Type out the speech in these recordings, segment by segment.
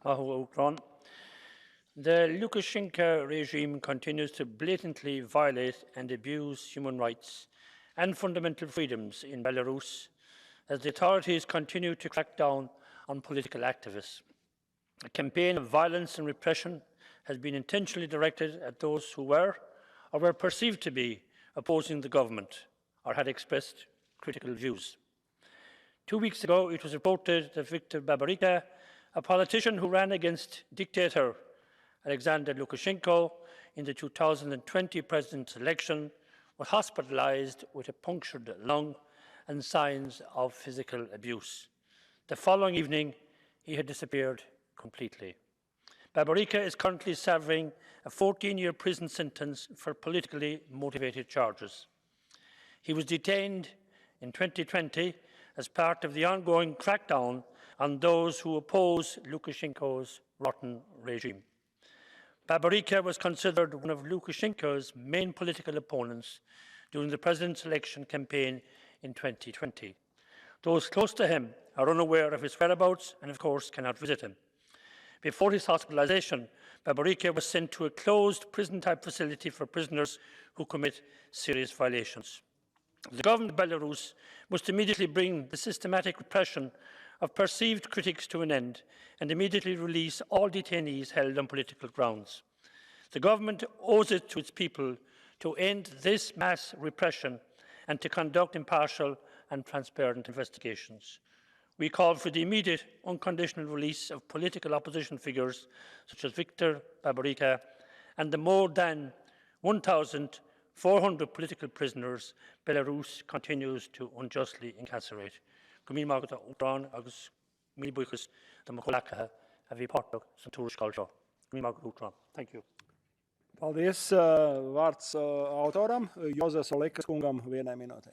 The Lukashenko regime continues to blatantly violate and abuse human rights and fundamental freedoms in Belarus as the authorities continue to crack down on political activists. A campaign of violence and repression has been intentionally directed at those who were or were perceived to be opposing the government or had expressed critical views. 2 weeks ago, it was reported that Viktar Babaryka, a politician who ran against dictator Alexander Lukashenko in the 2020 president's election, was hospitalized with a punctured lung and signs of physical abuse. The following evening, he had disappeared completely. Babaryka is currently serving a 14-year prison sentence for politically motivated charges. He was detained in 2020 as part of the ongoing crackdown on those who oppose Lukashenko's rotten regime. Babaryka was considered one of Lukashenko's main political opponents during the president's election campaign in 2020. Those close to him are unaware of his whereabouts and, of course, cannot visit him. Before his hospitalization, Babaryka was sent to a closed prison-type facility for prisoners who commit serious violations. The government of Belarus must immediately bring the systematic repression of perceived critics to an end and immediately release all detainees held on political grounds. The government owes it to its people to end this mass repression and to conduct impartial and transparent investigations. We call for the immediate, unconditional release of political opposition figures such as Viktar Babaryka and the more than 1,400 political prisoners Belarus continues to unjustly incarcerate. Thank you. Paldies. Vārds autoram, Jozef Olekas kungam, 1 minūte.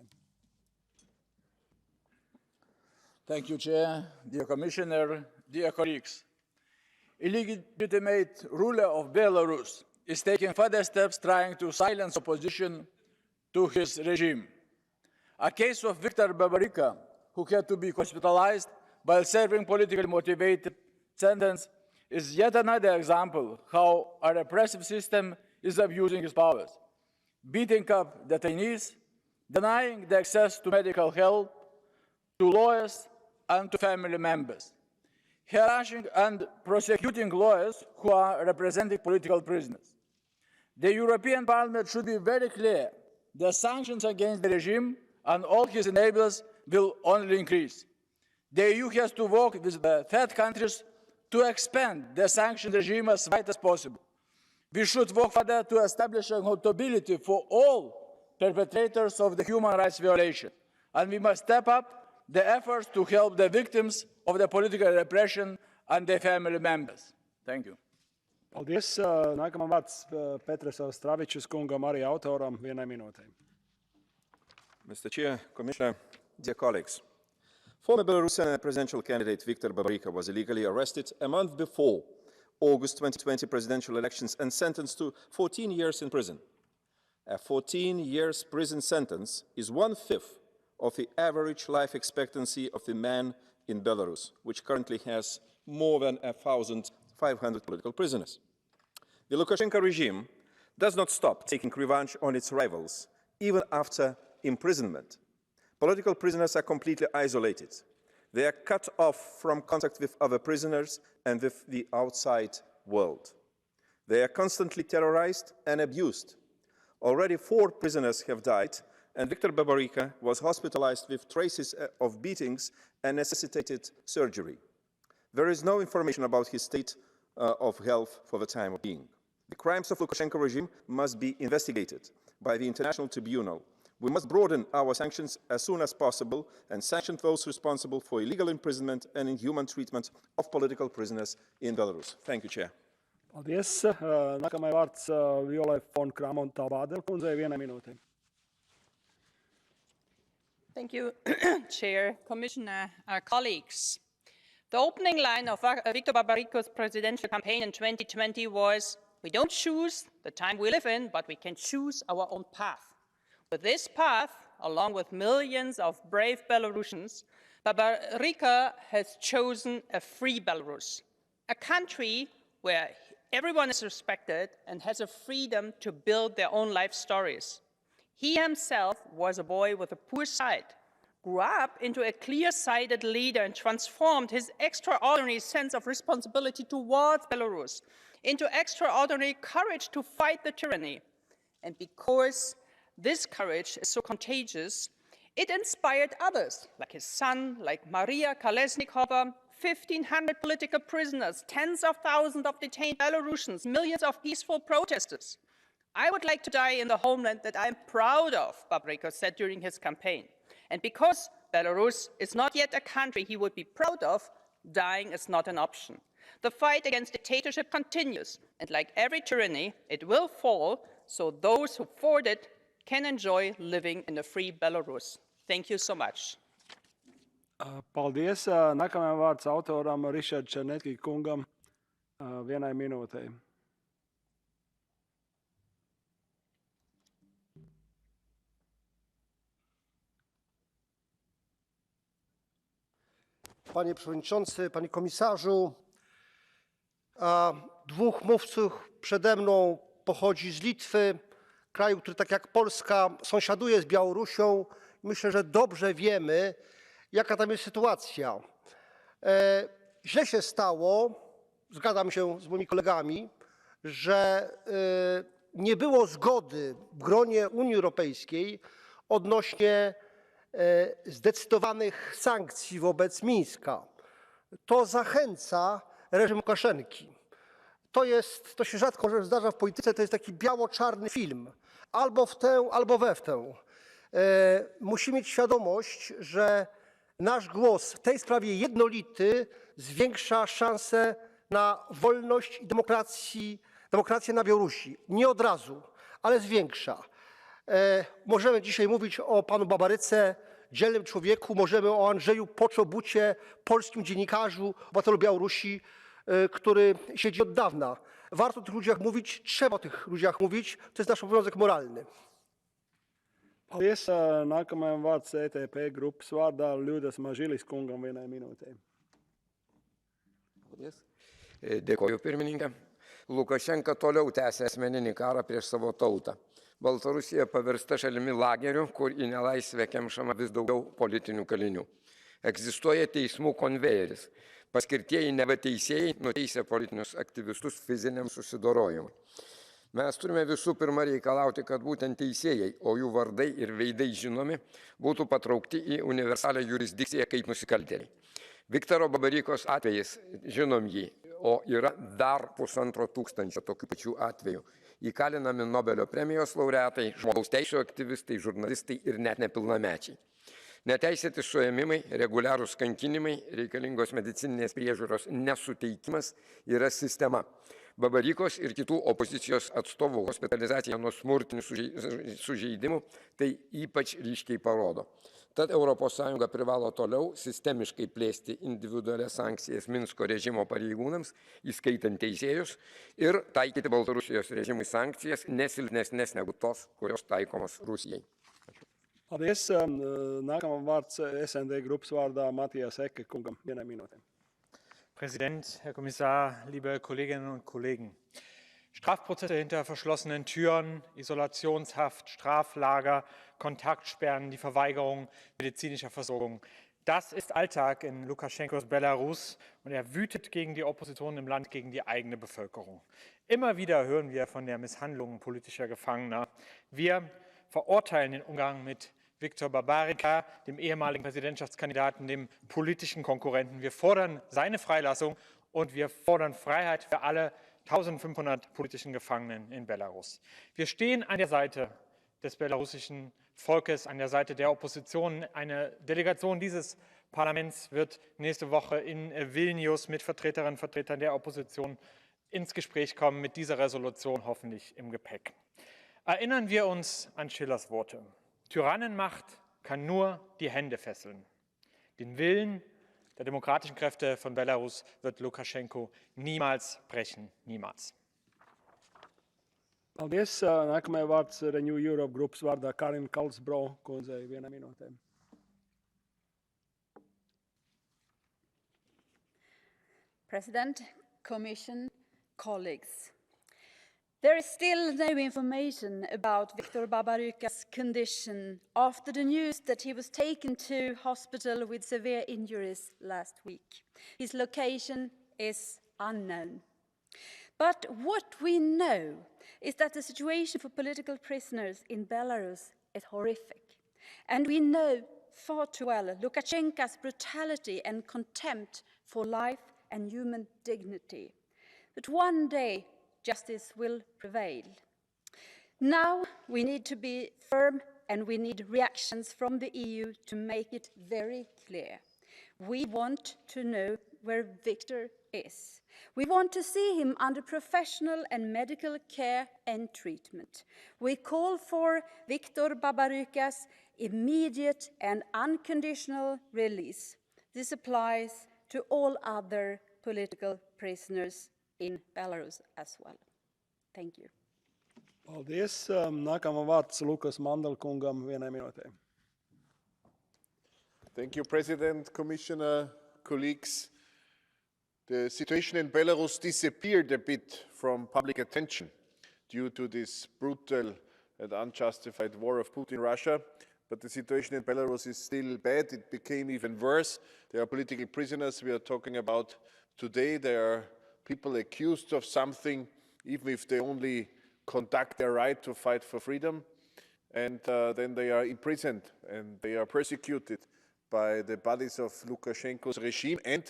Thank you, Chair, dear Commissioner, dear colleagues. Illegitimate ruler of Belarus is taking further steps trying to silence opposition to his regime. A case of Viktar Babaryka, who had to be hospitalized while serving politically motivated sentence, is yet another example how a repressive system is abusing its powers, beating up detainees, denying the access to medical help, to lawyers and to family members, harassing and prosecuting lawyers who are representing political prisoners. The European Parliament should be very clear: the sanctions against the regime and all his enablers will only increase. The EU has to work with the third countries to expand the sanction regime as wide as possible. We should work further to establish accountability for all perpetrators of the human rights violation, and we must step up the efforts to help the victims of the political repression and their family members. Thank you. Paldies. Nākamā vārds Petras Austravičus kungam, arī autoram, 1 minūte. Mr. Chair, Commissioner, dear colleagues. Former Belarusian presidential candidate Viktar Babaryka was illegally arrested a month before August 2020 presidential elections and sentenced to 14 years in prison. A 14 years prison sentence is 1/5 of the average life expectancy of the man in Belarus, which currently has more than 1,500 political prisoners. The Lukashenko regime does not stop taking revenge on its rivals, even after imprisonment. Political prisoners are completely isolated. They are cut off from contact with other prisoners and with the outside world. They are constantly terrorized and abused. Already 4 prisoners have died, and Viktar Babaryka was hospitalized with traces of beatings and necessitated surgery. There is no information about his state of health for the time being. The crimes of the Lukashenko regime must be investigated by the International Tribunal. We must broaden our sanctions as soon as possible and sanction those responsible for illegal imprisonment and inhuman treatment of political prisoners in Belarus. Thank you, Chair. Paldies. Nākamai vārds Violai von CRAMON-TAUBADEL kundzei, 1 minūte. Thank you, Chair, Commissioner, colleagues. The opening line of Viktar Babaryka's presidential campaign in 2020 was, "We don't choose the time we live in, but we can choose our own path." With this path, along with millions of brave Belarusians, Babaryka has chosen a free Belarus. a country where everyone is respected and has a freedom to build their own life stories. He himself was a boy with a poor sight, grew up into a clear-sighted leader and transformed his extraordinary sense of responsibility towards Belarus into extraordinary courage to fight the tyranny. And because this courage is so contagious, it inspired others, like his son, like Maria Kolesnikova, 1,500 political prisoners, tens of thousands of detained Belarusians, millions of peaceful protesters. I would like to die in the homeland that I am proud of, Babaryka said during his campaign. And because Belarus is not yet a country he would be proud of, dying is not an option. The fight against dictatorship continues, and like every tyranny, it will fall, so those who fought it can enjoy living in a free Belarus. Thank you so much. Paldies. Nākamajam vārds autoram Rišard Černetki kungam 1 minūtei. Panie Przewodniczący, Panie Komisarzu, dwóch mówców przede mną pochodzi z Litwy, kraju, który tak jak Polska sąsiaduje z Białorusią. Myślę, że dobrze wiemy, jaka tam jest sytuacja. Źle się stało, zgadzam się z moimi kolegami, że nie było zgody w gronie Unii Europejskiej odnośnie zdecydowanych sankcji wobec Mińska. To zachęca reżim Łukaszenki. To się rzadko zdarza w polityce, to jest taki biało-czarny film. Albo w tę, albo we w tę. Musimy mieć świadomość, że nasz głos w tej sprawie jednolity zwiększa szanse na wolność i demokrację na Białorusi. Nie od razu, ale zwiększa. Możemy dzisiaj mówić o panu Babaryce, dzielnym człowieku, możemy o Andrzeju Poczobucie, polskim dziennikarzu, obywatelu Białorusi, który siedzi od dawna. Warto o tych ludziach mówić, trzeba o tych ludziach mówić, to jest nasz obowiązek moralny. Paldies. Nākamajam vārds ETP grupas vārdā Ļudas Mažilis kungam 1 minūtei. Dėkoju pirmininkė. Lukašenka toliau tęsia asmeninį karą prieš savo tautą. Baltarusija pavirsta šalimi lageriu, kur į nelaisvę kemšama vis daugiau politinių kalinių. Egzistuoja teismų konvejeris. Paskirtieji neva teisėjai nuteisė politinius aktyvistus fiziniam susidorojimui. Mes turime visų pirma reikalauti, kad būtent teisėjai, o jų vardai ir veidai žinomi, būtų patraukti į universalią jurisdikciją kaip nusikaltėliai. Viktaro Babarykos atvejis, žinom jį, o yra dar 1500 tokių pačių atvejų. Įkalinami Nobelio premijos laureatai, žmogaus teisų aktyvistai, žurnalistai ir net nepilnamečiai. Neteisėti suėmimai, reguliarūs kankinimai, reikalingos medicininės priežiūros nesuteikimas yra sistema. Babarykos ir kitų opozicijos atstovų hospitalizacija nuo smurtinių sužeidimų tai ypač ryškiai parodo. Tad ES privalo toliau sistemiškai plėsti individualias sankcijas Minsko režimo pareigūnams, įskaitant teisėjus, ir taikyti Baltarusijos režimui sankcijas nesilpnesnės negu tos, kurios taikomos Rusijai. Paldies. Nākamajam vārds SND grupas vārdā Matijas Eke kungam 1 minūtei. Präsident, Herr Kommissar, liebe Kolleginnen und Kollegen! Strafprozesse hinter verschlossenen Türen, Isolationshaft, Straflager, Kontaktsperren, die Verweigerung medizinischer Versorgung. Das ist Alltag in Lukaschenkos Belarus und er wütet gegen die Opposition im Land, gegen die eigene Bevölkerung. Immer wieder hören wir von der Misshandlung politischer Gefangener. Wir verurteilen den Umgang mit Viktar Babaryka, dem ehemaligen Präsidentschaftskandidaten, dem politischen Konkurrenten. Wir fordern seine Freilassung und wir fordern Freiheit für alle 1500 politischen Gefangenen in Belarus. Wir stehen an der Seite des belarussischen Volkes, an der Seite der Opposition. Eine Delegation dieses Parlaments wird nächste Woche in Vilnius mit Vertreterinnen und Vertretern der Opposition ins Gespräch kommen, mit dieser Resolution hoffentlich im Gepäck. Erinnern wir uns an Schillers Worte. Tyrannenmacht kann nur die Hände fesseln. Den Willen der demokratischen Kräfte von Belarus wird Lukaschenko niemals brechen, niemals. Paldies. Nākamajam vārds Renew Europe grupas vārdā Karin Kalsbro kundzei 1 minūtei. President, Commission, colleagues. There is still no information about Viktar Babaryka's condition after the news that he was taken to hospital with severe injuries last week. His location is unknown. But what we know is that the situation for political prisoners in Belarus is horrific. And we know far too well Lukashenko's brutality and contempt for life and human dignity. But one day, justice will prevail. Now we need to be firm and we need reactions from the EU to make it very clear. We want to know where Viktar is. We want to see him under professional and medical care and treatment. We call for Viktar Babaryka's immediate and unconditional release. This applies to all other political prisoners in Belarus as well. Thank you. Paldies. Nākamā vārds Lukas Mandelkungam 1 minūtē. Thank you, President, Commissioner, colleagues. The situation in Belarus disappeared a bit from public attention due to this brutal and unjustified war of Putin Russia. But the situation in Belarus is still bad. It became even worse. There are political prisoners we are talking about today. There are people accused of something, even if they only conduct their right to fight for freedom. And then they are imprisoned and they are persecuted by the buddies of Lukashenko's regime. And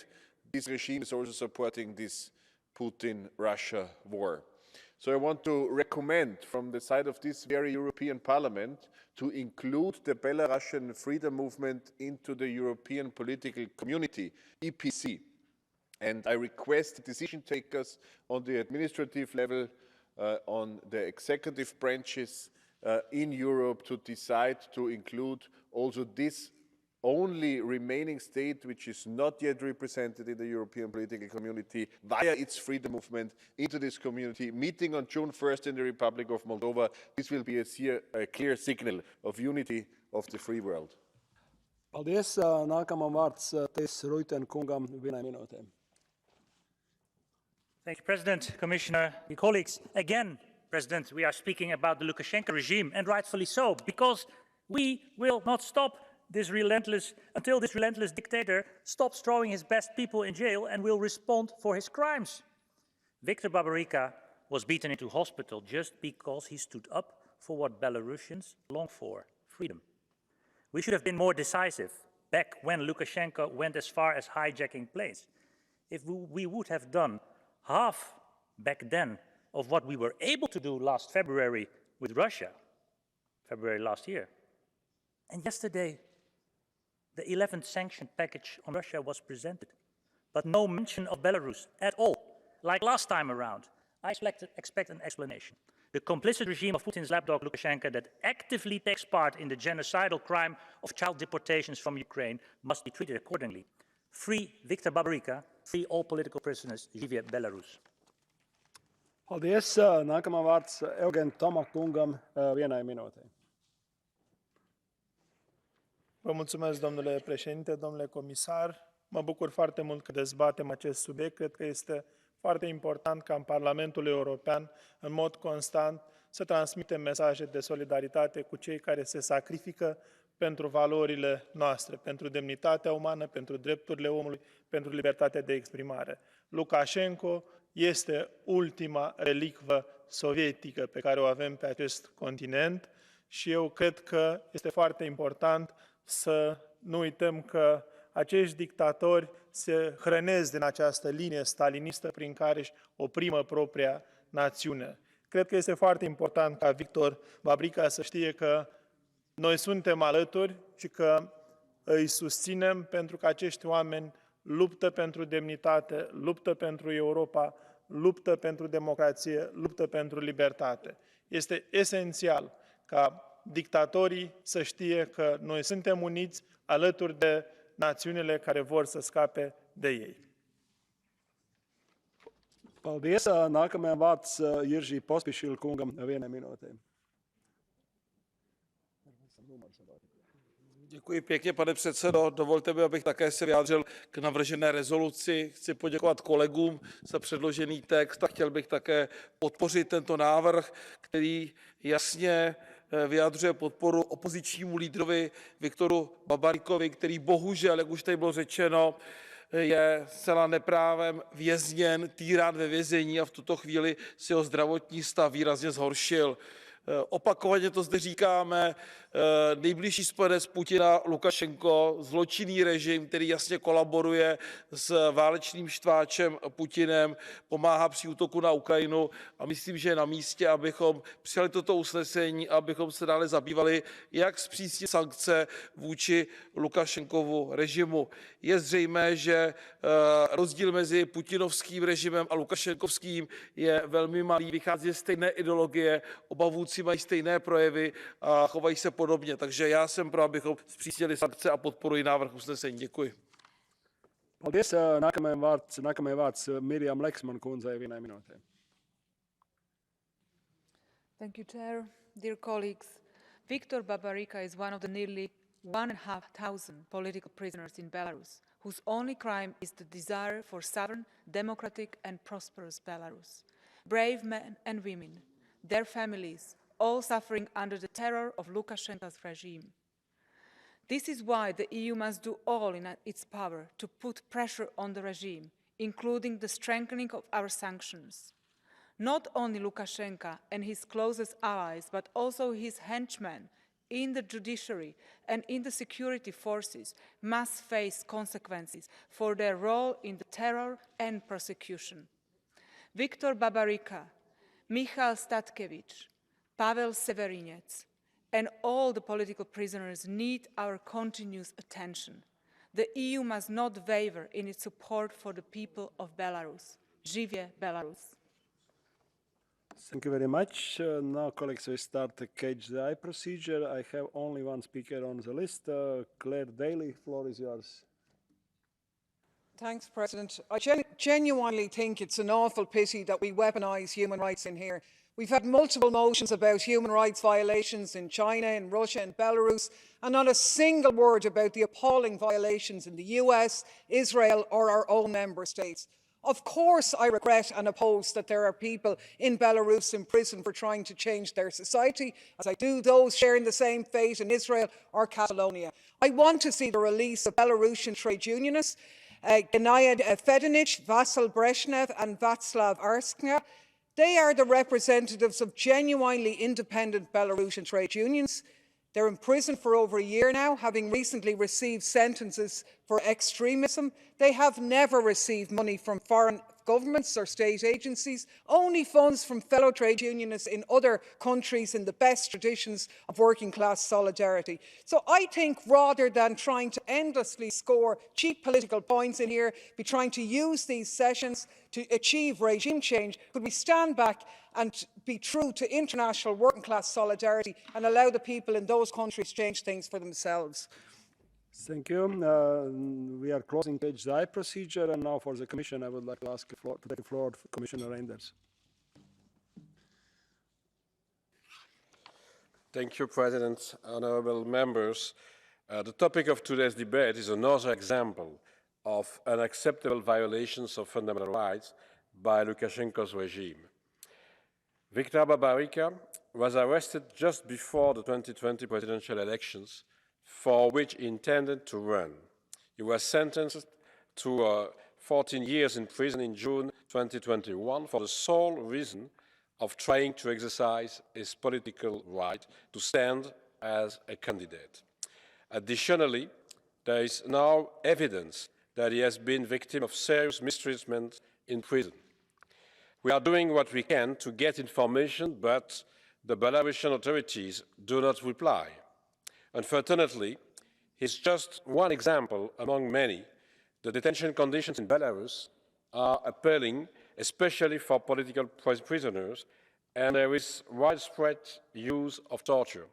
this regime is also supporting this Putin-Russia war. So I want to recommend from the side of this very European Parliament to include the Belarusian freedom movement into the European political community, EPC. And I request decision takers on the administrative level, on the executive branches in Europe to decide to include also this only remaining state which is not yet represented in the European political community via its freedom movement into this community. Meeting on June 1st in the Republic of Moldova, this will be a clear signal of unity of the free world. Paldies. Nākamā vārds Tes Ruitenkungam 1 minūtē. Thank you, President, Commissioner, your colleagues. Again, President, we are speaking about the Lukashenko regime, and rightfully so, because we will not stop until this relentless dictator stops throwing his best people in jail and will respond for his crimes. Viktar Babaryka was beaten into hospital just because he stood up for what Belarusians long for, freedom. We should have been more decisive back when Lukashenko went as far as hijacking planes. If we would have done half back then of what we were able to do last February with Russia, February last year. And yesterday, the 11th sanction package on Russia was presented, but no mention of Belarus at all. Like last time around, I expect an explanation. The complicit regime of Putin's lapdog Lukashenko that actively takes part in the genocidal crime of child deportations from Ukraine must be treated accordingly. Free Viktar Babaryka, free all political prisoners, Živie Belarus. Paldies. Nākamā vārds Eugen Tomakungam 1 minūtē. Vă mulțumesc, domnule președinte, domnule comisar. Mă bucur foarte mult că dezbatem acest subiect. Cred că este foarte important ca în Parlamentul European, în mod constant, să transmitem mesaje de solidaritate cu cei care se sacrifică pentru valorile noastre, pentru demnitatea umană, pentru drepturile omului, pentru libertatea de exprimare. Lukashenko este ultima relicvă sovietică pe care o avem pe acest continent și eu cred că este foarte important să nu uităm că acești dictatori se hrănesc din această linie stalinistă prin care își oprimă propria națiune. Cred că este foarte important ca Viktar Babaryka să știe că noi suntem alături și că îi susținem pentru că acești oameni luptă pentru demnitate, luptă pentru Europa, luptă pentru democrație, luptă pentru libertate. Este esențial ca dictatorii să știe că noi suntem uniți alături de națiunile care vor să scape de ei. Paldies. Nākamajam vārds Jiržī Pospišil kungam 1 minūtē. Děkuji pěkně, pane předsedo. Dovolte mi, abych také se vyjádřil k navržené rezoluci. Chci poděkovat kolegům za předložený text a chtěl bych také podpořit tento návrh, který jasně vyjadřuje podporu opozičnímu lídrovi Viktoru Babarykovi, který bohužel, jak už tady bylo řečeno, je zcela neprávem vězněn, týrán ve vězení a v tuto chvíli si jeho zdravotní stav výrazně zhoršil. Opakovaně to zde říkáme, nejbližší spojenec Putina, Lukašenko, zločinný režim, který jasně kolaboruje s válečným štváčem Putinem, pomáhá při útoku na Ukrajinu a myslím, že je na místě, abychom přijali toto usnesení a abychom se dále zabývali, jak zpřísnit sankce vůči Lukašenkovu režimu. Je zřejmé, že rozdíl mezi putinovským režimem a lukašenkovským je velmi malý, vychází ze stejné ideologie, oba vůdci mají stejné projevy a chovají se podobně. Takže já jsem pro, abychom zpřísnili sankce a podporuji návrh usnesení. Děkuji. Paldies. Nākamajam vārds Mirjam Leksman kundzei 1 minūtē. Thank you, Chair. Dear colleagues, Viktar Babaryka is one of the nearly 1,500 political prisoners in Belarus, whose only crime is the desire for sovereign, democratic and prosperous Belarus. Brave men and women, their families, all suffering under the terror of Lukashenko's regime. This is why the EU must do all in its power to put pressure on the regime, including the strengthening of our sanctions. Not only Lukashenko and his closest allies, but also his henchmen in the judiciary and in the security forces must face consequences for their role in the terror and persecution. Viktar Babaryka, Michal Statkevich, Pavel Severinets, and all the political prisoners need our continuous attention. The EU must not waver in its support for the people of Belarus. Živě Belarus. Thank you very much. Now, colleagues, we start the catch the eye procedure. I have only one speaker on the list. Claire Daly, floor is yours. Thanks, President. I genuinely think it's an awful pity that we weaponise human rights in here. We've had multiple motions about human rights violations in China, in Russia and Belarus, and not a single word about the appalling violations in the US, Israel or our own member states. Of course, I regret and oppose that there are people in Belarus in prison for trying to change their society, as I do those sharing the same fate in Israel or Catalonia. I want to see the release of Belarusian trade unionists, Gennady Fedonich, Vasyl Brezhnev and Václav Arskna. They are the representatives of genuinely independent Belarusian trade unions. They're in prison for over a year now, having recently received sentences for extremism. They have never received money from foreign governments or state agencies, only funds from fellow trade unionists in other countries in the best traditions of working class solidarity. So I think rather than trying to endlessly score cheap political points in here, be trying to use these sessions to achieve regime change, could we stand back and be true to international working class solidarity and allow the people in those countries to change things for themselves? Thank you. We are closing the eye procedure, and now for the Commission, I would like to ask to take the floor Commissioner Reynders. Thank you, President. Honourable members, the topic of today's debate is another example of unacceptable violations of fundamental rights by Lukashenko's regime. Viktar Babaryka was arrested just before the 2020 presidential elections, for which he intended to run. He was sentenced to 14 years in prison in June 2021 for the sole reason of trying to exercise his political right to stand as a candidate. Additionally, there is now evidence that he has been victim of serious mistreatment in prison. We are doing what we can to get information, but the Belarusian authorities do not reply. Unfortunately, he's just one example among many. The detention conditions in Belarus are appalling, especially for political prisoners, and there is widespread use of torture.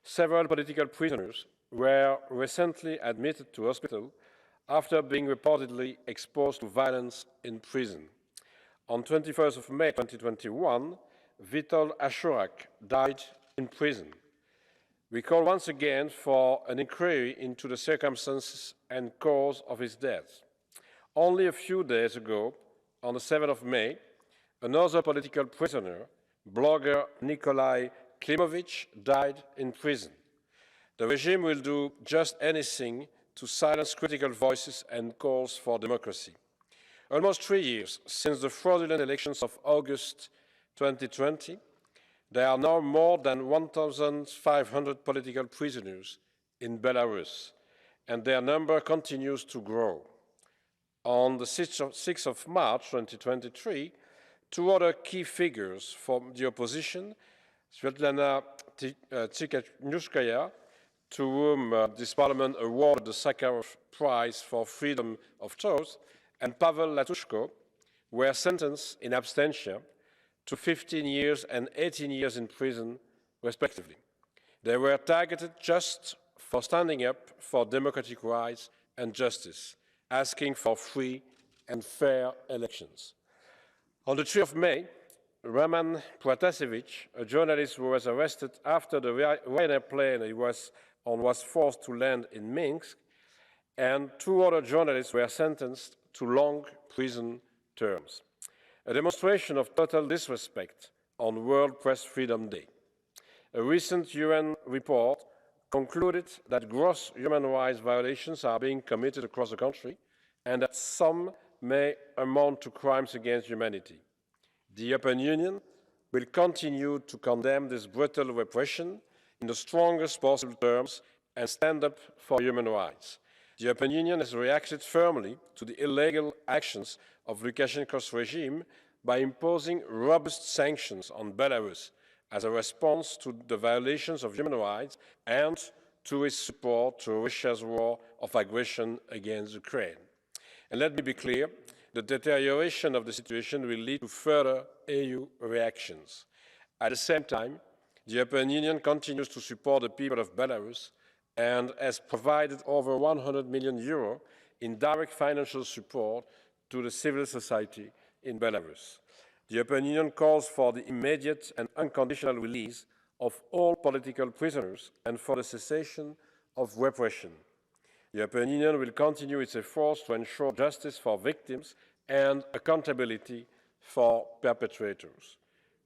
Several political prisoners were recently admitted to hospital after being reportedly exposed to violence in prison. On 21st of May 2021, Witold Ashurak died in prison. We call once again for an inquiry into the circumstances and cause of his death. Only a few days ago, on the 7th of May, another political prisoner, blogger Nikolai Klimovich, died in prison. The regime will do just anything to silence critical voices and calls for democracy. Almost 3 years since the fraudulent elections of August 2020, there are now more than 1,500 political prisoners in Belarus, and their number continues to grow. On the 6th of March 2023, two other key figures from the opposition, Svetlana Tsikhanouskaya, to whom this parliament awarded the Sakharov Prize for Freedom of Thought, and Pavel Latushko, were sentenced in absentia to 15 years and 18 years in prison, respectively. They were targeted just for standing up for democratic rights and justice, asking for free and fair elections. On the 3rd of May, Roman Protasevich, a journalist who was arrested after the Ryanair plane he was on was forced to land in Minsk, and two other journalists were sentenced to long prison terms. A demonstration of total disrespect on World Press Freedom Day. A recent UN report concluded that gross human rights violations are being committed across the country and that some may amount to crimes against humanity. The European Union will continue to condemn this brutal repression in the strongest possible terms and stand up for human rights. The European Union has reacted firmly to the illegal actions of Lukashenko's regime by imposing robust sanctions on Belarus as a response to the violations of human rights and to its support to Russia's war of aggression against Ukraine. And let me be clear, the deterioration of the situation will lead to further EU reactions. At the same time, the European Union continues to support the people of Belarus and has provided over €100 million in direct financial support to the civil society in Belarus. The European Union calls for the immediate and unconditional release of all political prisoners and for the cessation of repression. The European Union will continue its efforts to ensure justice for victims and accountability for perpetrators.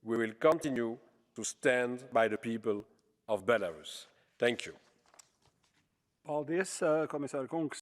We will continue to stand by the people of Belarus. Thank you. Paldies, komisār kungs.